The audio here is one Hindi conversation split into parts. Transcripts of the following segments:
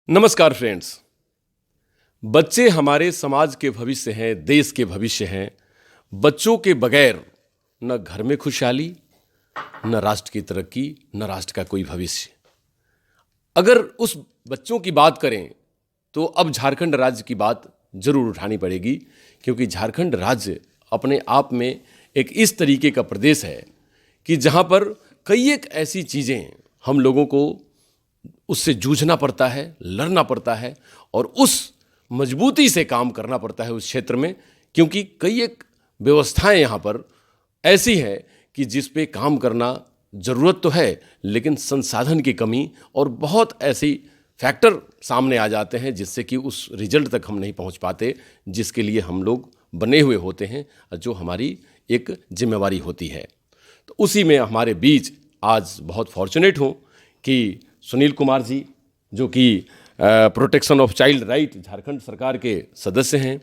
नमस्कार फ्रेंड्स। बच्चे हमारे समाज के भविष्य हैं, देश के भविष्य हैं। बच्चों के बगैर न घर में खुशहाली, न राष्ट्र की तरक्की, न राष्ट्र का कोई भविष्य। अगर उस बच्चों की बात करें तो अब झारखंड राज्य की बात जरूर उठानी पड़ेगी, क्योंकि झारखंड राज्य अपने आप में एक इस तरीके का प्रदेश है कि जहां पर कई एक ऐसी चीज़ें हम लोगों को उससे जूझना पड़ता है, लड़ना पड़ता है और उस मजबूती से काम करना पड़ता है उस क्षेत्र में, क्योंकि कई एक व्यवस्थाएं यहाँ पर ऐसी हैं कि जिस पे काम करना ज़रूरत तो है, लेकिन संसाधन की कमी और बहुत ऐसी फैक्टर सामने आ जाते हैं जिससे कि उस रिजल्ट तक हम नहीं पहुँच पाते जिसके लिए हम लोग बने हुए होते हैं, जो हमारी एक जिम्मेवारी होती है। तो उसी में हमारे बीच आज बहुत फॉर्चुनेट हूँ कि सुनील कुमार जी, जो कि protection of child right Jharkhand सरकार के सदस्य हैं,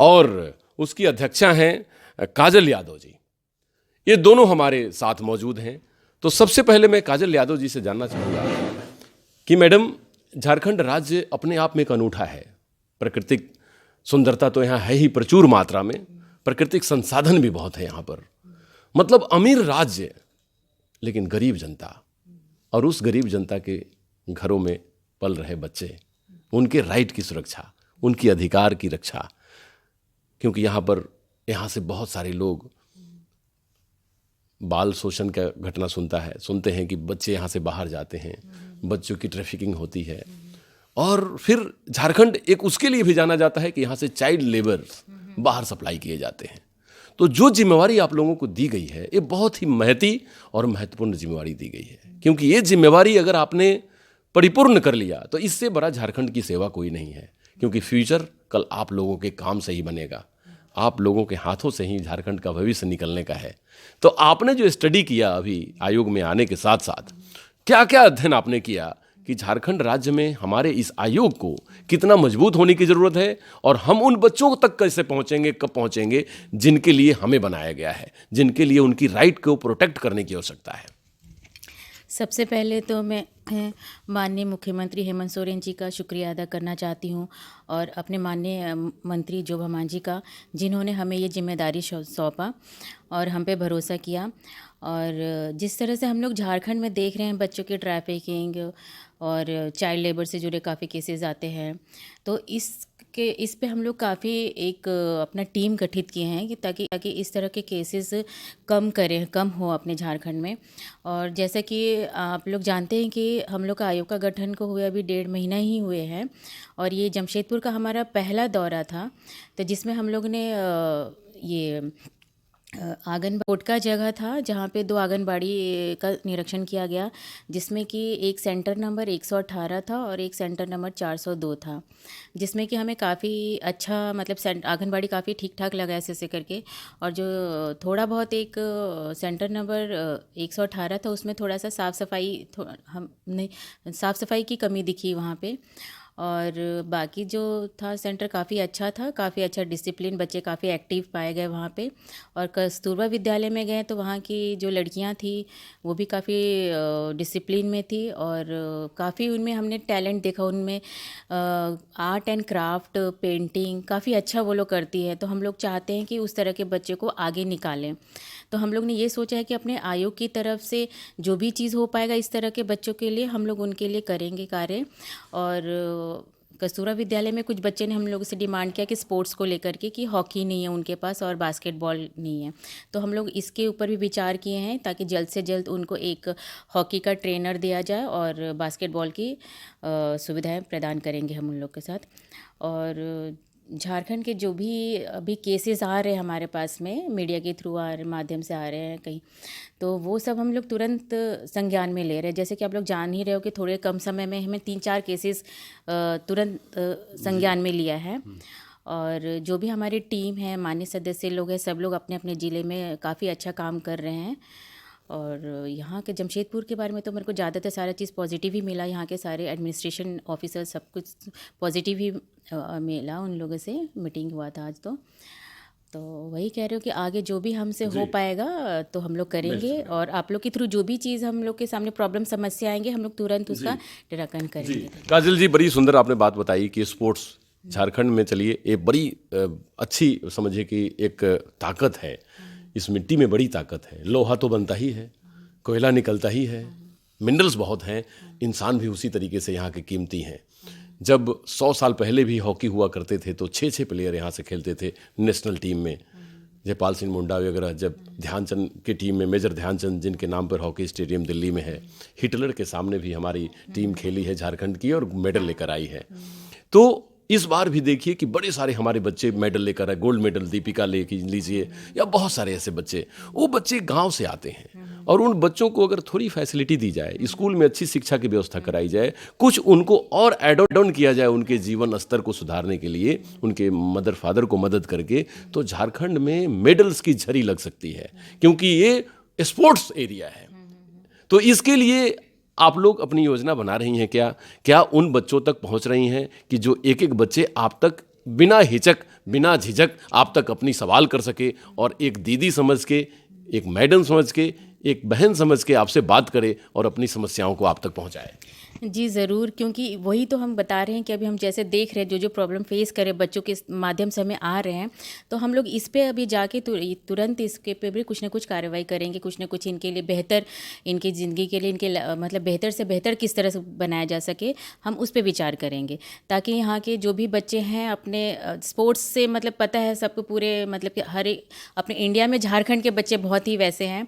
और उसकी अध्यक्षा हैं काजल यादव जी। ये दोनों हमारे साथ मौजूद हैं। तो सबसे पहले मैं काजल यादव जी से जानना चाहूँगा कि मैडम, झारखंड राज्य अपने आप में एक अनूठा है। प्राकृतिक सुंदरता तो यहाँ है ही प्रचुर मात्रा में, प्राकृतिक संसाधन भी बहुत है यहाँ पर, मतलब अमीर राज्य, लेकिन गरीब जनता, और उस गरीब जनता के घरों में पल रहे बच्चे, उनके राइट की सुरक्षा, उनकी अधिकार की रक्षा। क्योंकि यहाँ से बहुत सारे लोग बाल शोषण का घटना सुनते हैं कि बच्चे यहाँ से बाहर जाते हैं, बच्चों की ट्रैफिकिंग होती है, और फिर झारखंड एक उसके लिए भी जाना जाता है कि यहाँ से चाइल्ड लेबर बाहर सप्लाई किए जाते हैं। तो जो जिम्मेवारी आप लोगों को दी गई है, ये बहुत ही महती और महत्वपूर्ण जिम्मेवारी दी गई है, क्योंकि ये जिम्मेवारी अगर आपने परिपूर्ण कर लिया तो इससे बड़ा झारखंड की सेवा कोई नहीं है। क्योंकि फ्यूचर कल आप लोगों के काम से ही बनेगा, आप लोगों के हाथों से ही झारखंड का भविष्य निकलने का है। तो आपने जो स्टडी किया अभी आयोग में आने के साथ साथ, क्या क्या अध्ययन आपने किया कि झारखंड राज्य में हमारे इस आयोग को कितना मजबूत होने की ज़रूरत है, और हम उन बच्चों तक कैसे पहुंचेंगे, कब पहुंचेंगे, जिनके लिए हमें बनाया गया है, जिनके लिए उनकी राइट को प्रोटेक्ट करने की आवश्यकता है। सबसे पहले तो मैं माननीय मुख्यमंत्री हेमंत सोरेन जी का शुक्रिया अदा करना चाहती हूँ, और अपने माननीय मंत्री जोबा मांझी का, जिन्होंने हमें ये जिम्मेदारी सौंपा और हम पे भरोसा किया। और जिस तरह से हम लोग झारखंड में देख रहे हैं बच्चों की ट्रैफिकिंग और चाइल्ड लेबर से जुड़े काफ़ी केसेस आते हैं, तो इस पे हम लोग काफ़ी एक अपना टीम गठित किए हैं कि ताकि इस तरह के केसेस कम हो अपने झारखंड में। और जैसा कि आप लोग जानते हैं कि हम लोग का आयोग का गठन को हुए अभी 1.5 महीना ही हुए हैं, और ये जमशेदपुर का हमारा पहला दौरा था, तो जिसमें हम लोग ने ये आंगनबाड़ी का जगह था जहाँ पे 2 आंगनबाड़ी का निरीक्षण किया गया, जिसमें कि एक सेंटर नंबर 118 था और एक सेंटर नंबर 402 था, जिसमें कि हमें काफ़ी अच्छा, मतलब आंगनबाड़ी काफ़ी ठीक ठाक लगा ऐसे करके। और जो थोड़ा बहुत एक सेंटर नंबर 118 था, उसमें थोड़ा सा साफ़ सफाई की कमी दिखी वहाँ पे। और बाकी जो था सेंटर काफ़ी अच्छा था, काफ़ी अच्छा डिसिप्लिन, बच्चे काफ़ी एक्टिव पाए गए वहाँ पे। और कस्तूरबा विद्यालय में गए तो वहाँ की जो लड़कियाँ थी वो भी काफ़ी डिसिप्लिन में थी, और काफ़ी उनमें हमने टैलेंट देखा, उनमें आर्ट एंड क्राफ्ट, पेंटिंग काफ़ी अच्छा वो लोग करती है। तो हम लोग चाहते हैं कि उस तरह के बच्चे को आगे निकालें। तो हम लोग ने ये सोचा है कि अपने आयोग की तरफ से जो भी चीज़ हो पाएगा इस तरह के बच्चों के लिए, हम लोग उनके लिए करेंगे कार्य। और कस्तूरा विद्यालय में कुछ बच्चे ने हम लोगों से डिमांड किया कि स्पोर्ट्स को लेकर के, कि हॉकी नहीं है उनके पास और बास्केटबॉल नहीं है, तो हम लोग इसके ऊपर भी विचार किए हैं ताकि जल्द से जल्द उनको एक हॉकी का ट्रेनर दिया जाए और बास्केटबॉल की सुविधाएं प्रदान करेंगे हम उन लोग के साथ। और झारखंड के जो भी अभी केसेस आ रहे हैं हमारे पास में, मीडिया के थ्रू माध्यम से आ रहे हैं कहीं, तो वो सब हम लोग तुरंत संज्ञान में ले रहे हैं। जैसे कि आप लोग जान ही रहे हो कि थोड़े कम समय में हमें 3-4 केसेस तुरंत संज्ञान में लिया है। और जो भी हमारी टीम है, मान्य सदस्य लोग हैं, सब लोग अपने अपने ज़िले में काफ़ी अच्छा काम कर रहे हैं। और यहाँ के जमशेदपुर के बारे में तो मेरे को ज़्यादातर सारा चीज़ पॉजिटिव ही मिला। यहाँ के सारे एडमिनिस्ट्रेशन ऑफिसर सब कुछ पॉजिटिव ही मिला, उन लोगों से मीटिंग हुआ था आज। तो वही कह रहे हो कि आगे जो भी हमसे हो पाएगा तो हम लोग करेंगे, और आप लोग के थ्रू जो भी चीज़ हम लोग के सामने प्रॉब्लम समस्या आएंगे हम लोग तुरंत उसका निराकरण करेंगे। काजल जी, बड़ी सुंदर आपने बात बताई कि स्पोर्ट्स झारखंड में चलिए एक बड़ी अच्छी समझिए कि एक ताकत है। इस मिट्टी में बड़ी ताकत है। लोहा तो बनता ही है, कोयला निकलता ही है, मिनरल्स बहुत हैं, इंसान भी उसी तरीके से यहाँ के कीमती हैं। जब 100 साल पहले भी हॉकी हुआ करते थे तो 6-6 प्लेयर यहाँ से खेलते थे नेशनल टीम में। जयपाल सिंह मुंडा वगैरह, जब ध्यानचंद की टीम में, मेजर ध्यानचंद जिनके नाम पर हॉकी स्टेडियम दिल्ली में है, हिटलर के सामने भी हमारी टीम खेली है झारखंड की और मेडल लेकर आई है। तो इस बार भी देखिए कि बड़े सारे हमारे बच्चे मेडल लेकर आए, गोल्ड मेडल दीपिका ले लीजिए या बहुत सारे ऐसे बच्चे। वो बच्चे गांव से आते हैं और उन बच्चों को अगर थोड़ी फैसिलिटी दी जाए, स्कूल में अच्छी शिक्षा की व्यवस्था कराई जाए, कुछ उनको और एड ऑन किया जाए उनके जीवन स्तर को सुधारने के लिए, उनके मदर फादर को मदद करके, तो झारखंड में मेडल्स की झड़ी लग सकती है, क्योंकि ये स्पोर्ट्स एरिया है। तो इसके लिए आप लोग अपनी योजना बना रही हैं क्या उन बच्चों तक पहुंच रही हैं कि जो एक एक बच्चे आप तक बिना हिचक बिना झिझक आप तक अपनी सवाल कर सके और एक दीदी समझ के, एक मैडम समझ के, एक बहन समझ के आपसे बात करे और अपनी समस्याओं को आप तक पहुंचाए? जी ज़रूर, क्योंकि वही तो हम बता रहे हैं कि अभी हम जैसे देख रहे हैं जो प्रॉब्लम फेस करें बच्चों के माध्यम से हमें आ रहे हैं, तो हम लोग इस पे अभी जाके तुरंत इसके पे भी कुछ ना कुछ कार्रवाई करेंगे, कुछ ना कुछ इनके लिए बेहतर, इनकी ज़िंदगी के लिए इनके मतलब बेहतर से बेहतर किस तरह से बनाया जा सके, हम उस पर विचार करेंगे, ताकि यहाँ के जो भी बच्चे हैं अपने स्पोर्ट्स से, मतलब पता है सबको पूरे, मतलब कि हर एक अपने इंडिया में झारखंड के बच्चे बहुत ही वैसे हैं,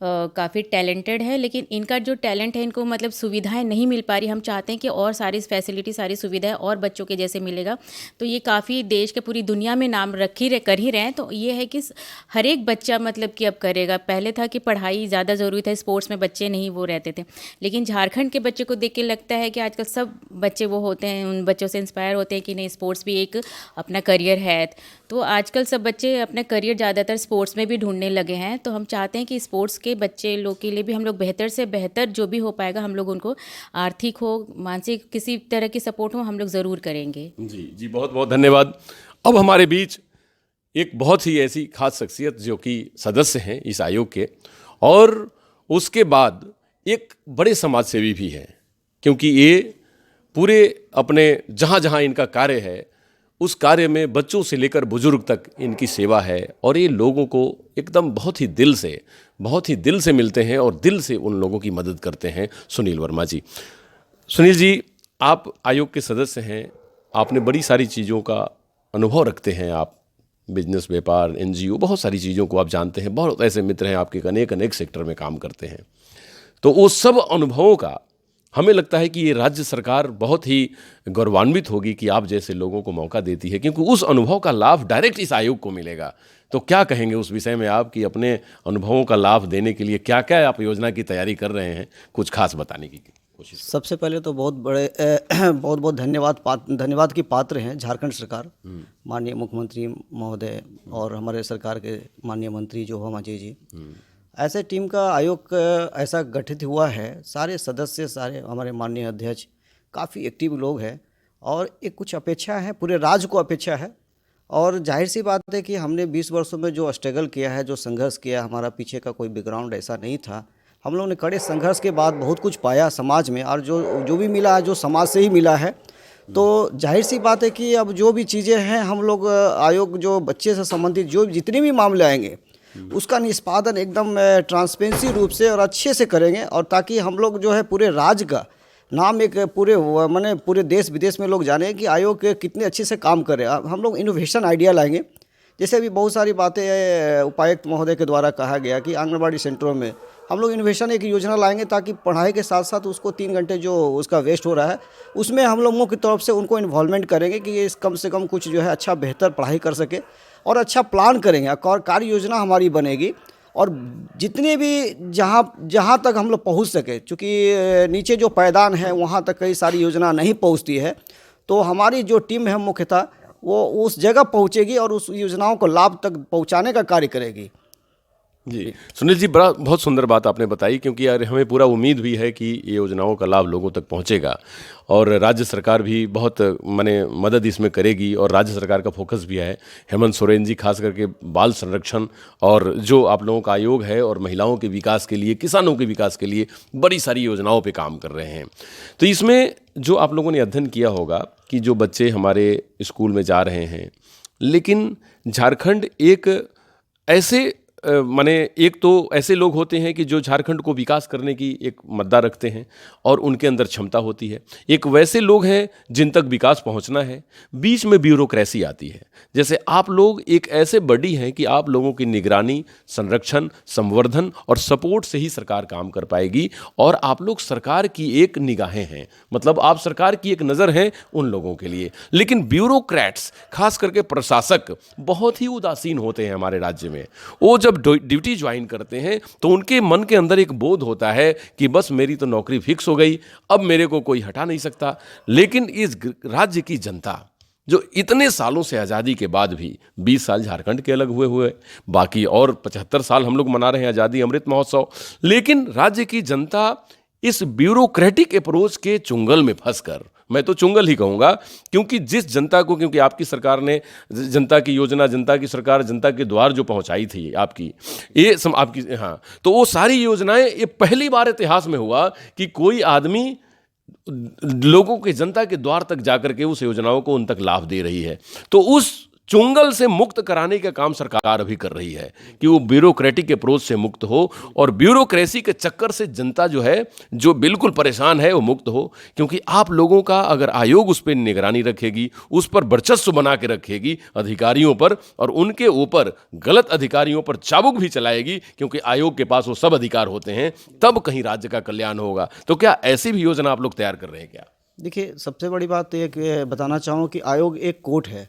काफ़ी टैलेंटेड है, लेकिन इनका जो टैलेंट है इनको मतलब सुविधाएं नहीं मिल पा रही। हम चाहते हैं कि और सारी फैसिलिटी, सारी सुविधाएं और बच्चों के जैसे मिलेगा, तो ये काफ़ी देश के पूरी दुनिया में नाम कर ही रहे हैं। तो ये है कि हर एक बच्चा मतलब कि अब करेगा। पहले था कि पढ़ाई ज़्यादा ज़रूरी था, स्पोर्ट्स में बच्चे नहीं वो रहते थे, लेकिन झारखंड के बच्चे को देख के लगता है कि आजकल सब बच्चे वो होते हैं, उन बच्चों से इंस्पायर होते हैं कि नहीं, स्पोर्ट्स भी एक अपना करियर है। तो आजकल सब बच्चे अपना करियर ज़्यादातर स्पोर्ट्स में भी ढूंढने लगे हैं। तो हम चाहते हैं कि स्पोर्ट्स के बच्चे लोग के लिए भी हम लोग बेहतर से बेहतर जो भी हो पाएगा, हम लोग उनको आर्थिक हो, मानसिक, किसी तरह की सपोर्ट हो, हम लोग ज़रूर करेंगे। जी जी, बहुत बहुत धन्यवाद। अब हमारे बीच एक बहुत ही ऐसी खास शख्सियत जो कि सदस्य हैं इस आयोग के, और उसके बाद एक बड़े समाज सेवी भी हैं, क्योंकि ये पूरे अपने जहाँ जहाँ इनका कार्य है उस कार्य में बच्चों से लेकर बुजुर्ग तक इनकी सेवा है, और ये लोगों को एकदम बहुत ही दिल से मिलते हैं और दिल से उन लोगों की मदद करते हैं। सुनील वर्मा जी, सुनील जी, आप आयोग के सदस्य हैं, आपने बड़ी सारी चीज़ों का अनुभव रखते हैं, आप बिजनेस, व्यापार, NGO, बहुत सारी चीज़ों को आप जानते हैं, बहुत ऐसे मित्र हैं आपके, अनेक सेक्टर में काम करते हैं। तो वो सब अनुभवों का हमें लगता है कि ये राज्य सरकार बहुत ही गौरवान्वित होगी कि आप जैसे लोगों को मौका देती है, क्योंकि उस अनुभव का लाभ डायरेक्ट इस आयोग को मिलेगा। तो क्या कहेंगे उस विषय में आप कि अपने अनुभवों का लाभ देने के लिए क्या क्या आप योजना की तैयारी कर रहे हैं, कुछ खास बताने की कोशिश? सबसे पहले तो बहुत बहुत धन्यवाद की पात्र हैं झारखंड सरकार, माननीय मुख्यमंत्री महोदय और हमारे सरकार के माननीय मंत्री जो हम अजय जी। ऐसे टीम का आयोग ऐसा गठित हुआ है, सारे सदस्य, सारे हमारे माननीय अध्यक्ष काफ़ी एक्टिव लोग हैं, और एक कुछ अपेक्षा है, पूरे राज्य को अपेक्षा है। और जाहिर सी बात है कि हमने 20 वर्षों में जो स्ट्रगल किया है, जो संघर्ष किया, हमारा पीछे का कोई बैकग्राउंड ऐसा नहीं था। हम लोगों ने कड़े संघर्ष के बाद बहुत कुछ पाया समाज में, और जो भी मिला है जो समाज से ही मिला है। तो जाहिर सी बात है कि अब जो भी चीज़ें हैं, हम लोग आयोग जो बच्चे से संबंधित जो जितने भी मामले आएंगे उसका निष्पादन एकदम ट्रांसपेरेंसी रूप से और अच्छे से करेंगे, और ताकि हम लोग जो है पूरे राज्य का नाम एक पूरे देश विदेश में लोग जाने कि आयोग कितने अच्छे से काम कर रहे हैं। हम लोग इनोवेशन आइडिया लाएंगे, जैसे अभी बहुत सारी बातें उपायुक्त महोदय के द्वारा कहा गया कि आंगनबाड़ी सेंटरों में हम लोग इनोवेशन एक योजना लाएंगे, ताकि पढ़ाई के साथ साथ उसको 3 घंटे जो उसका वेस्ट हो रहा है उसमें हम लोगों की तरफ से उनको इन्वॉल्वमेंट करेंगे कि ये कम से कम कुछ जो है अच्छा बेहतर पढ़ाई कर सके, और अच्छा प्लान करेंगे और कार्य योजना हमारी बनेगी। और जितने भी जहाँ तक हम लोग पहुँच सके, चूँकि नीचे जो पायदान है वहाँ तक कई सारी योजना नहीं पहुँचती है, तो हमारी जो टीम है मुख्यतः वो उस जगह पहुँचेगी और उस योजनाओं को लाभ तक पहुँचाने का कार्य करेगी। जी सुनील जी, बड़ा बहुत सुंदर बात आपने बताई, क्योंकि यार हमें पूरा उम्मीद भी है कि ये योजनाओं का लाभ लोगों तक पहुंचेगा और राज्य सरकार भी बहुत माने मदद इसमें करेगी। और राज्य सरकार का फोकस भी है, हेमंत सोरेन जी खास करके बाल संरक्षण और जो आप लोगों का आयोग है और महिलाओं के विकास के लिए, किसानों के विकास के लिए बड़ी सारी योजनाओं पे काम कर रहे हैं। तो इसमें जो आप लोगों ने अध्ययन किया होगा कि जो बच्चे हमारे स्कूल में जा रहे हैं, लेकिन झारखंड एक ऐसे माने एक तो ऐसे लोग होते हैं कि जो झारखंड को विकास करने की एक मद्दा रखते हैं और उनके अंदर क्षमता होती है। एक वैसे लोग हैं जिन तक विकास पहुंचना है, बीच में ब्यूरोक्रेसी आती है। जैसे आप लोग एक ऐसे बॉडी हैं कि आप लोगों की निगरानी, संरक्षण, संवर्धन और सपोर्ट से ही सरकार काम कर पाएगी। और आप लोग सरकार की एक निगाहें हैं, मतलब आप सरकार की एक नज़र हैं उन लोगों के लिए। लेकिन ब्यूरोक्रेट्स, खास करके प्रशासक, बहुत ही उदासीन होते हैं हमारे राज्य में। वो जब ड्यूटी ज्वाइन करते हैं तो उनके मन के अंदर एक बोध होता है कि बस मेरी तो नौकरी फिक्स हो गई, अब मेरे को कोई हटा नहीं सकता। लेकिन इस राज्य की जनता जो इतने सालों से आज़ादी के बाद भी 20 साल झारखंड के अलग हुए बाकी और 75 साल हम लोग मना रहे हैं आज़ादी अमृत महोत्सव, लेकिन राज्य की जनता इस ब्यूरोक्रेटिक अप्रोच के चुंगल में फंसकर, मैं तो चुंगल ही कहूँगा, क्योंकि जिस जनता को, क्योंकि आपकी सरकार ने जनता की योजना, जनता की सरकार, जनता के द्वार जो पहुँचाई थी आपकी, आपकी, हाँ, तो वो सारी योजनाएं, ये पहली बार इतिहास में हुआ कि कोई आदमी लोगों के, जनता के द्वार तक जाकर के उस योजनाओं को उन तक लाभ दे रही है। तो उस चुंगल से मुक्त कराने का काम सरकार अभी कर रही है कि वो ब्यूरोक्रेटिक अप्रोच से मुक्त हो और ब्यूरोक्रेसी के चक्कर से जनता जो है, जो बिल्कुल परेशान है, वो मुक्त हो। क्योंकि आप लोगों का अगर आयोग उस पर निगरानी रखेगी, उस पर वर्चस्व बना के रखेगी अधिकारियों पर, और उनके ऊपर गलत अधिकारियों पर चाबुक भी चलाएगी, क्योंकि आयोग के पास वो सब अधिकार होते हैं, तब कहीं राज्य का कल्याण होगा। तो क्या ऐसी भी योजना आप लोग तैयार कर रहे हैं क्या? देखिए, सबसे बड़ी बात तो ये बताना चाहूँ कि आयोग एक कोर्ट है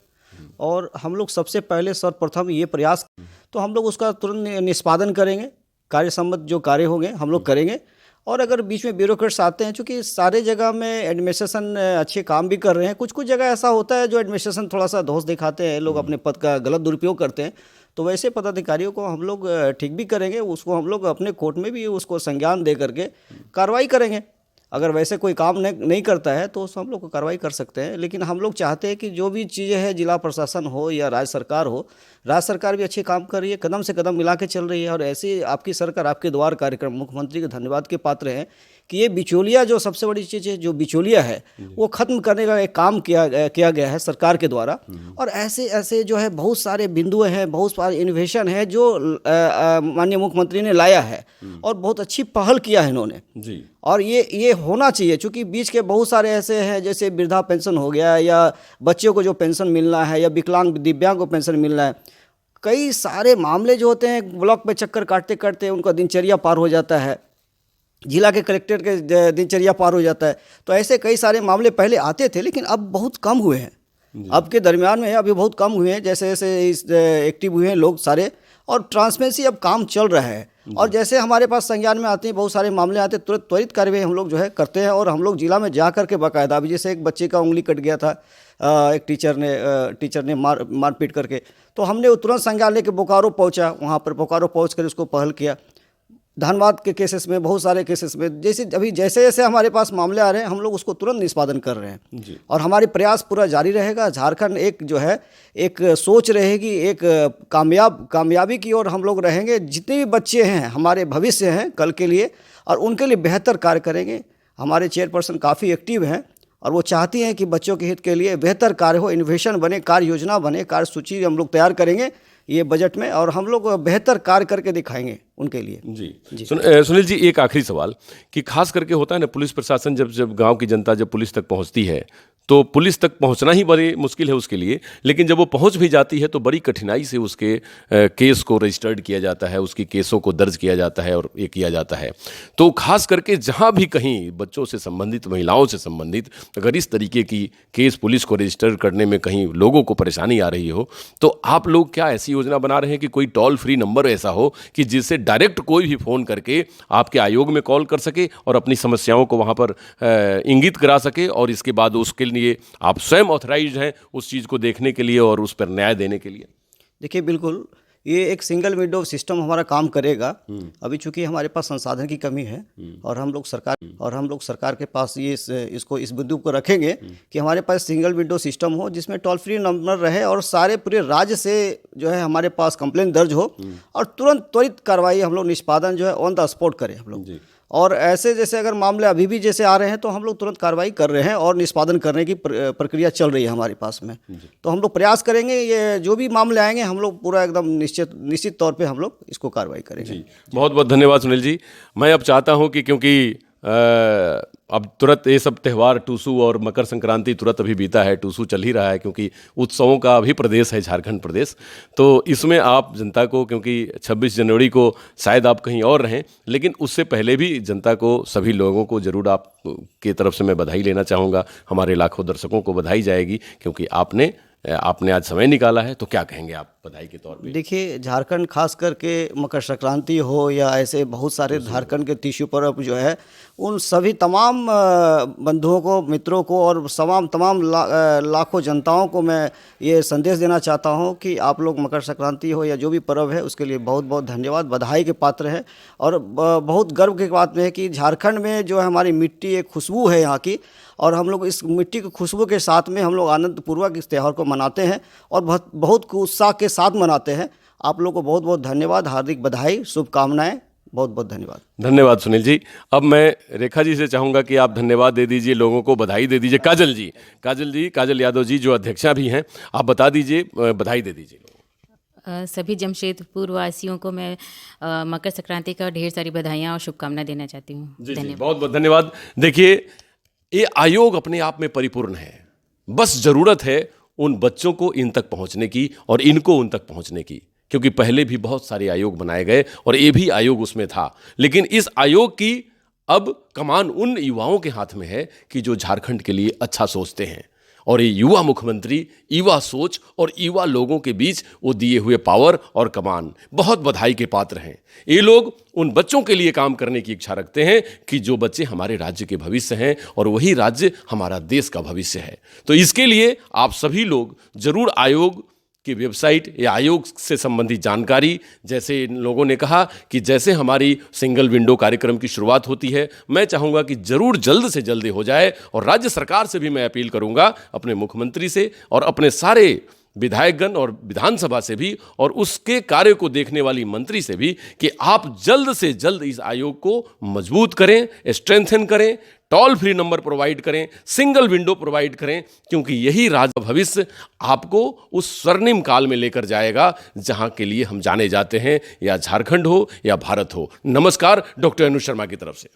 और हम लोग सबसे पहले सर्वप्रथम ये प्रयास, तो हम लोग उसका तुरंत निष्पादन करेंगे। कार्य संबंध जो कार्य होंगे हम लोग करेंगे। और अगर बीच में ब्यूरोक्रेट्स आते हैं, चूँकि सारे जगह में एडमिनिस्ट्रेशन अच्छे काम भी कर रहे हैं, कुछ कुछ जगह ऐसा होता है जो एडमिनिस्ट्रेशन थोड़ा सा दोष दिखाते हैं, लोग अपने पद का गलत दुरुपयोग करते हैं, तो वैसे पदाधिकारियों को हम लोग ठीक भी करेंगे। उसको हम लोग अपने कोर्ट में भी उसको संज्ञान दे करके कार्रवाई करेंगे। अगर वैसे कोई काम नहीं करता है तो हम लोग को कार्रवाई कर सकते हैं। लेकिन हम लोग चाहते हैं कि जो भी चीज़ें हैं, जिला प्रशासन हो या राज्य सरकार हो, राज्य सरकार भी अच्छे काम कर रही है, कदम से कदम मिला के चल रही है। और ऐसी आपकी सरकार, आपके द्वार कार्यक्रम, मुख्यमंत्री के धन्यवाद के पात्र हैं कि ये बिचौलिया, जो सबसे बड़ी चीज़ है, जो बिचौलिया है, वो खत्म करने का एक काम किया गया है सरकार के द्वारा। और ऐसे ऐसे जो है बहुत सारे बिंदु हैं, बहुत सारे इनोवेशन है जो माननीय मुख्यमंत्री ने लाया है और बहुत अच्छी पहल किया है इन्होंने जी। और ये होना चाहिए, चूँकि बीच के बहुत सारे ऐसे हैं, जैसे वृद्धा पेंशन हो गया, या बच्चों को जो पेंशन मिलना है, या विकलांग दिव्यांग को पेंशन मिलना है। कई सारे मामले जो होते हैं, ब्लॉक पे चक्कर काटते काटते उनका दिनचर्या पार हो जाता है, जिला के कलेक्टर के दिनचर्या पार हो जाता है। तो ऐसे कई सारे मामले पहले आते थे, लेकिन अब बहुत कम हुए हैं। अब के दरमियान में अभी बहुत कम हुए हैं, जैसे जैसे एक्टिव हुए हैं लोग सारे, और ट्रांसपेरेंसी अब काम चल रहा है। और जैसे हमारे पास संज्ञान में आते हैं, बहुत सारे मामले आते हैं, तुरंत त्वरित कार्रवाई हम लोग जो है करते हैं। और हम लोग जिला में जा करके बाकायदा, अभी जैसे एक बच्चे का उंगली कट गया था, एक टीचर ने मारपीट करके, तो हमने तुरंत संज्ञान लेके बोकारो पहुंचा, वहां पर बोकारो पहुंच कर उसको पहल किया। धनबाद के केसेस में, बहुत सारे केसेस में, जैसे जैसे हमारे पास मामले आ रहे हैं, हम लोग उसको तुरंत निष्पादन कर रहे हैं जी। और हमारी प्रयास पूरा जारी रहेगा। झारखंड एक जो है, एक सोच रहेगी, एक कामयाबी की ओर हम लोग रहेंगे। जितने भी बच्चे हैं हमारे भविष्य हैं कल के लिए, और उनके लिए बेहतर कार्य करेंगे। हमारे चेयरपर्सन काफ़ी एक्टिव हैं और वो चाहती हैं कि बच्चों के हित के लिए बेहतर कार्य हो, इनोवेशन बने, कार्य योजना बने, कार्य सूची हम लोग तैयार करेंगे ये बजट में, और हम लोग बेहतर कार्य करके दिखाएंगे उनके लिए जी। सुनील जी, एक आखिरी सवाल कि खास करके होता है ना, पुलिस प्रशासन जब गांव की जनता जब पुलिस तक पहुंचती है, तो पुलिस तक पहुंचना ही बड़ी मुश्किल है उसके लिए, लेकिन जब वो पहुंच भी जाती है तो बड़ी कठिनाई से उसके केस को रजिस्टर्ड किया जाता है, उसकी केसों को दर्ज किया जाता है और ये किया जाता है। तो खास करके जहां भी कहीं बच्चों से संबंधित, महिलाओं से संबंधित अगर इस तरीके की केस पुलिस को रजिस्टर करने में कहीं लोगों को परेशानी आ रही हो, तो आप लोग क्या ऐसी योजना बना रहे हैं कि कोई टोल फ्री नंबर ऐसा हो कि जिससे डायरेक्ट कोई भी फ़ोन करके आपके आयोग में कॉल कर सके और अपनी समस्याओं को वहाँ पर इंगित करा सके, और इसके बाद उसके लिए आप स्वयं ऑथराइज्ड हैं उस चीज़ को देखने के लिए और उस पर न्याय देने के लिए? देखिए, बिल्कुल ये एक सिंगल विंडो सिस्टम हमारा काम करेगा। अभी चूंकि हमारे पास संसाधन की कमी है और हम लोग सरकार के पास ये इसको इस बिंदु को रखेंगे कि हमारे पास सिंगल विंडो सिस्टम हो, जिसमें टोल फ्री नंबर रहे और सारे पूरे राज्य से जो है हमारे पास कंप्लेंट दर्ज हो और तुरंत त्वरित कार्रवाई हम लोग निष्पादन जो है ऑन द स्पॉट करें हम लोग। और ऐसे जैसे अगर मामले अभी भी जैसे आ रहे हैं तो हम लोग तुरंत कार्रवाई कर रहे हैं और निष्पादन करने की प्रक्रिया चल रही है हमारे पास में। तो हम लोग प्रयास करेंगे, ये जो भी मामले आएंगे हम लोग पूरा एकदम निश्चित तौर पे हम लोग इसको कार्रवाई करेंगे। बहुत बहुत धन्यवाद सुनील जी। मैं अब चाहता हूं कि क्योंकि अब तुरंत ये सब त्यौहार टूसू और मकर संक्रांति तुरंत अभी बीता है, टूसू चल ही रहा है क्योंकि उत्सवों का भी प्रदेश है झारखंड प्रदेश। तो इसमें आप जनता को, क्योंकि 26 जनवरी को शायद आप कहीं और रहें, लेकिन उससे पहले भी जनता को, सभी लोगों को ज़रूर आप की तरफ से मैं बधाई लेना चाहूँगा। हमारे लाखों दर्शकों को बधाई जाएगी क्योंकि आपने आज समय निकाला है। तो क्या कहेंगे आप बधाई के तौर पे? देखिए, झारखंड खास करके मकर संक्रांति हो या ऐसे बहुत सारे झारखंड के टिश्यू पर्व जो है, उन सभी तमाम बंधुओं को, मित्रों को और तमाम लाखों जनताओं को मैं ये संदेश देना चाहता हूँ कि आप लोग मकर संक्रांति हो या जो भी पर्व है उसके लिए बहुत बहुत धन्यवाद, बधाई के पात्र है। और बहुत गर्व की बात में है कि झारखंड में जो है हमारी मिट्टी एक खुशबू है यहाँ की, और हम लोग इस मिट्टी की खुशबू के साथ में हम लोग आनंदपूर्वक इस त्यौहार को मनाते हैं और बहुत उत्साह के साथ मनाते हैं। आप लोग को बहुत बहुत धन्यवाद, हार्दिक बधाई, शुभकामनाएं, बहुत बहुत धन्यवाद। धन्यवाद सुनील जी। अब मैं रेखा जी से चाहूँगा कि आप धन्यवाद दे दीजिए, लोगों को बधाई दे दीजिए। काजल यादव जी जो अध्यक्षा भी हैं, आप बता दीजिए, बधाई दे दीजिए। सभी जमशेदपुर वासियों को मैं मकर संक्रांति का ढेर सारी बधाइयाँ और शुभकामनाएं देना चाहती हूँ। धन्यवाद, बहुत बहुत धन्यवाद। देखिए, ये आयोग अपने आप में परिपूर्ण है, बस जरूरत है उन बच्चों को इन तक पहुंचने की और इनको उन तक पहुंचने की, क्योंकि पहले भी बहुत सारे आयोग बनाए गए और ये भी आयोग उसमें था। लेकिन इस आयोग की अब कमान उन युवाओं के हाथ में है कि जो झारखंड के लिए अच्छा सोचते हैं, और ये युवा मुख्यमंत्री, युवा सोच और युवा लोगों के बीच वो दिए हुए पावर और कमान बहुत बधाई के पात्र हैं। ये लोग उन बच्चों के लिए काम करने की इच्छा रखते हैं कि जो बच्चे हमारे राज्य के भविष्य हैं और वही राज्य हमारा देश का भविष्य है। तो इसके लिए आप सभी लोग जरूर आयोग की वेबसाइट या आयोग से संबंधित जानकारी, जैसे इन लोगों ने कहा कि जैसे हमारी सिंगल विंडो कार्यक्रम की शुरुआत होती है, मैं चाहूँगा कि जरूर जल्द से जल्द हो जाए। और राज्य सरकार से भी मैं अपील करूँगा, अपने मुख्यमंत्री से और अपने सारे विधायकगण और विधानसभा से भी और उसके कार्य को देखने वाली मंत्री से भी कि आप जल्द से जल्द इस आयोग को मजबूत करें, स्ट्रेंथन करें, टोल फ्री नंबर प्रोवाइड करें, सिंगल विंडो प्रोवाइड करें, क्योंकि यही राज्य भविष्य आपको उस स्वर्णिम काल में लेकर जाएगा जहां के लिए हम जाने जाते हैं, या झारखंड हो या भारत हो। नमस्कार, डॉक्टर अनु शर्मा की तरफ से।